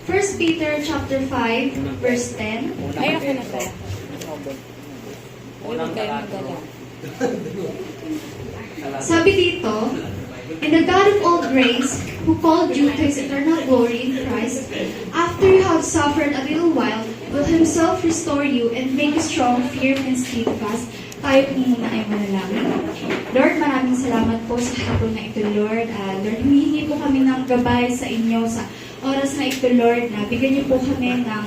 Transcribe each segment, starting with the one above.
First Peter chapter 5, verse 10. Ay, ako na to. Huwag kayo magala. Sabi dito, "And the God of all grace, who called you to His eternal glory in Christ, after you have suffered a little while, will Himself restore you and make you strong, firm, and steadfast." Tayo po muna ay manalangin. Lord, maraming salamat po sa hapon na ito, Lord. Lord, humihingi po kami ng gabay sa inyo sa oras na ito, Lord, na bigyan niyo po kami ng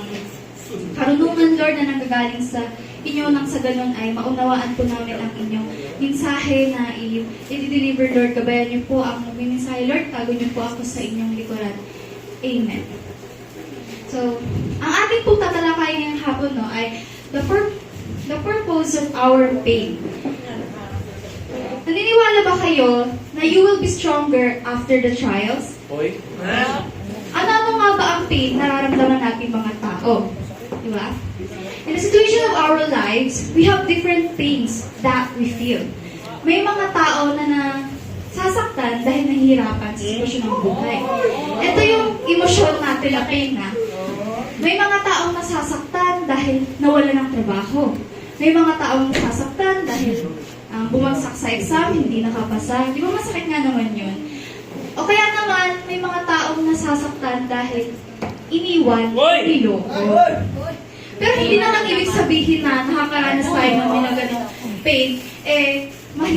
karunungan, Lord, na nanggagaling sa inyo, nang sa ganun ay maunawaan po namin ang inyong mensahe na i-deliver, Lord. Gabayan niyo po ang mensahe, Lord. Tago niyo po ako sa inyong likuran. Amen. So, ang ating po tatalakayin ngayong hapon, no, ay the purpose of our pain. Naniniwala ba kayo na you will be stronger after the trials? Hoy? Ano nga ba ang pain nararamdaman natin mga tao? Di ba? In the situation of our lives, we have different pains that we feel. May mga tao na sasaktan dahil nahihirapan sa sitwasyon ng buhay. Ito yung emosyon natin na pain na. May mga taong nasasaktan dahil nawala ng trabaho. May mga taong nasasaktan dahil bumagsak sa exam, hindi nakapasa. Di ba masakit nga naman yun? O kaya naman, may mga taong nasasaktan dahil iniwan, niloko. Pero hindi naman ibig sabihin na nakakaranas tayo ng mga ganong pain,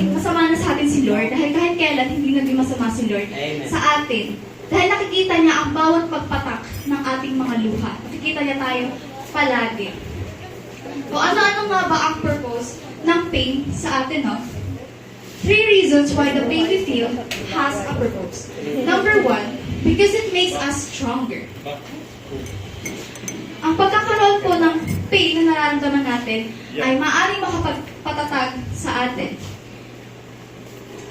masama na sa atin si Lord. Dahil kahit kailan, hindi naging masama si Lord sa atin. Dahil nakikita niya ang bawat pagpatak ng ating mga luha. Nakikita niya tayo palagi. O ano-ano nga ba ang purpose ng pain sa atin, no? 3 reasons why the pain we feel has a purpose. Number 1, because it makes us stronger. Ang pagkakaroon po ng pain na nararamdaman natin ay maaaring makapagpatatag sa atin.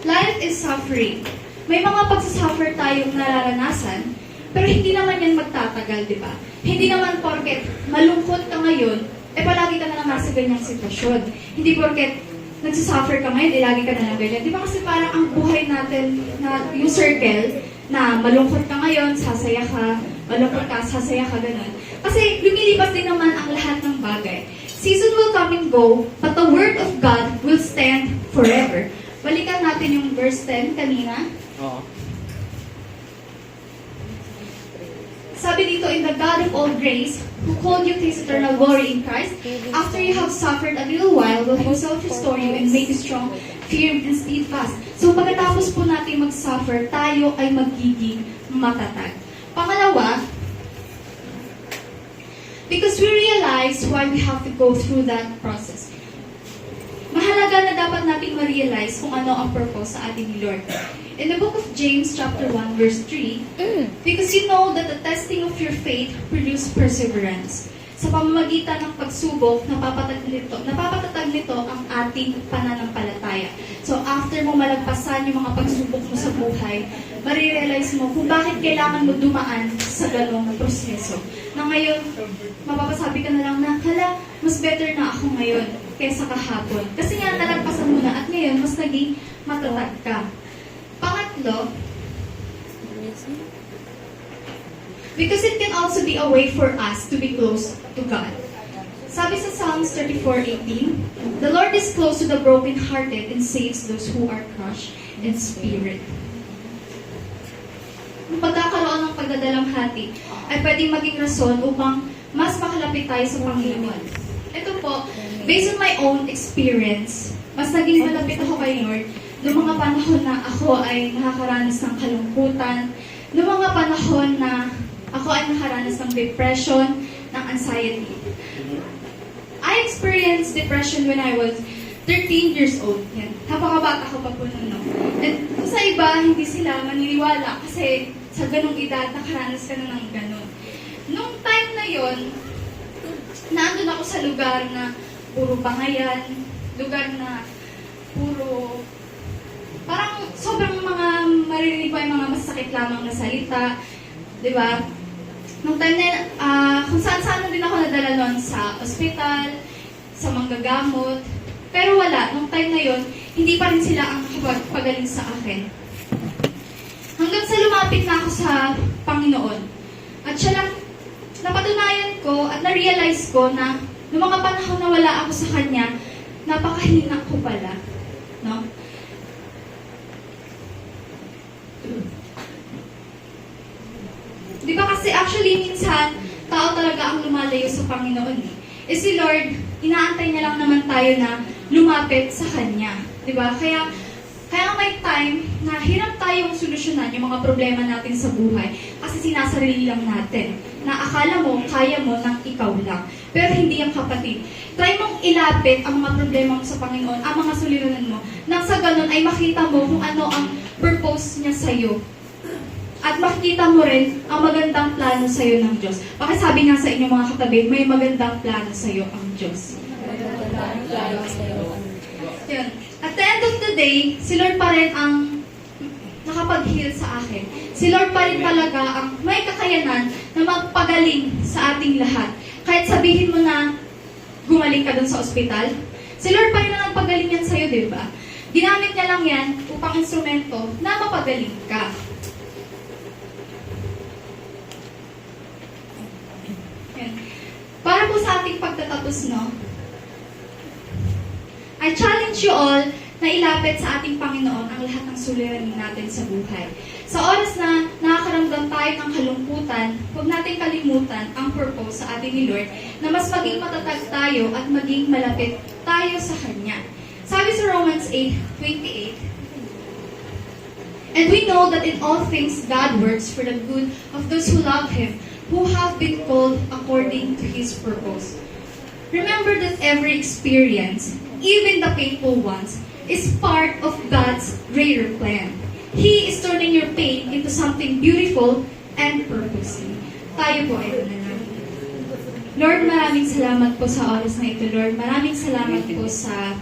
Life is suffering. May mga pagsasuffer tayong nararanasan, pero hindi naman yan magtatagal, di ba? Hindi naman porket malungkot ka ngayon, palagi ka na lang nasa ganyang sitwasyon. Hindi porket nagsasuffer ka ngayon, lagi ka na lang ganyan. Di ba kasi parang ang buhay natin, na yung circle, na malungkot ka ngayon, sasaya ka, malungkot ka, sasaya ka, ganun. Kasi lumilipas din naman ang lahat ng bagay. Season will come and go, but the Word of God will stand forever. Balikan natin yung verse 10 kanina. Oo. Sabi dito, "In the God of all grace, who called you to His eternal glory in Christ, after you have suffered a little while, will Himself restore you and make you strong, firm, and steadfast." So pagkatapos po natin mag-suffer, tayo ay magiging matatag. Pangalawa, because we realize why we have to go through that process. Mahalaga na dapat nating ma-realize kung ano ang purpose sa ating ni Lord. In the book of James chapter 1 verse 3, "Because you know that the testing of your faith produces perseverance." Sa pamamagitan ng pagsubok, napapatatag nito ang ating pananampalataya. So after mo malagpasan yung mga pagsubok mo sa buhay, marirealize mo kung bakit kailangan mo dumaan sa ganong proseso. Na ngayon, mapapasabi ka na lang na, hala, mas better na ako ngayon kaysa kahapon. Kasi nga, nalagpasan mo na at ngayon, mas naging matatag ka. Pangatlo, because it can also be a way for us to be close to God. Sabi sa Psalms 34:18, "The Lord is close to the brokenhearted and saves those who are crushed in spirit." Ang pagkakaroon ng pagdadalamhati ay pwedeng maging rason upang mas makalapit tayo sa Panginoon. Ito po, based on my own experience, mas naging malapit ako kay Lord noong mga panahon na ako ay nakakaranas ng kalungkutan, noong mga panahon na ako ay nakaranas ng depression, ng anxiety. I experienced depression when I was 13 years old. Yan. Napakabata ko pa po nun. No? And sa iba, hindi sila maniniwala kasi sa ganong edad, nakaranas ka na ng ganon. Nung time na yon, naandun ako sa lugar na puro bangayan, lugar na puro, parang sobrang mga maririnig ko ay mga masakit lamang na salita, di ba? Nung time na, kung saan-saan din ako nadala noon sa ospital, sa manggagamot, pero wala, nung time na yon, hindi pa rin sila ang nakapagaling sa akin. Hanggang sa lumapit na ako sa Panginoon. At siya lang ko at na-realize ko na noong mga panahon na wala ako sa Kanya, napakahina ko pala. No? Di ba kasi actually minsan, tao talaga ang lumalayo sa Panginoon eh. Eh si Lord, inaantay niya lang naman tayo na lumapit sa Kanya. Di ba? Kaya may time na hirap tayong solusyonan yung mga problema natin sa buhay kasi sinasarili lang natin na akala mo, kaya mo nang ikaw lang. Pero hindi ang kapatid. Try mong ilapit ang mga problema mo sa Panginoon, ang mga suliranan mo, nang sa ganun ay makita mo kung ano ang purpose niya sa'yo. At makikita mo rin ang magandang plano sa'yo ng Diyos. Bakit sabi nga sa inyo mga katabi, may magandang plano sa'yo ang Diyos. Yun. At the end of the day, si Lord pa rin ang nakapag-heal sa akin. Si Lord pa rin talaga ang may kakayanan na magpagaling sa ating lahat. Kahit sabihin mo na gumaling ka dun sa ospital, si Lord pa rin ang nagpagaling yan sa'yo, di ba? Ginamit niya lang yan upang instrumento na mapagaling ka. Yan. Para po sa ating pagtatapos, no? I challenge you all na ilapit sa ating Panginoon ang lahat ng suliranin natin sa buhay. Sa oras na nakakaramdam tayo ng kalungkutan, huwag natin kalimutan ang purpose sa ating ni Lord na mas maging matatag tayo at maging malapit tayo sa Kanya. Sabi sa Romans 8:28, "And we know that in all things God works for the good of those who love Him, who have been called according to His purpose." Remember that every experience, even the painful ones, is part of God's greater plan. He is turning your pain into something beautiful and purposeful. Tayo po ay manalangin. Lord, maraming salamat po sa oras na ito, Lord. Maraming salamat po sa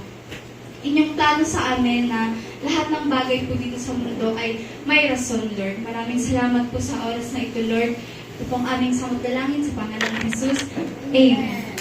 inyong plano sa amin na lahat ng bagay po dito sa mundo ay may rason, Lord. Maraming salamat po sa oras na ito, Lord. Ito pong aming samot dalangin sa pangalan ng Jesus. Amen.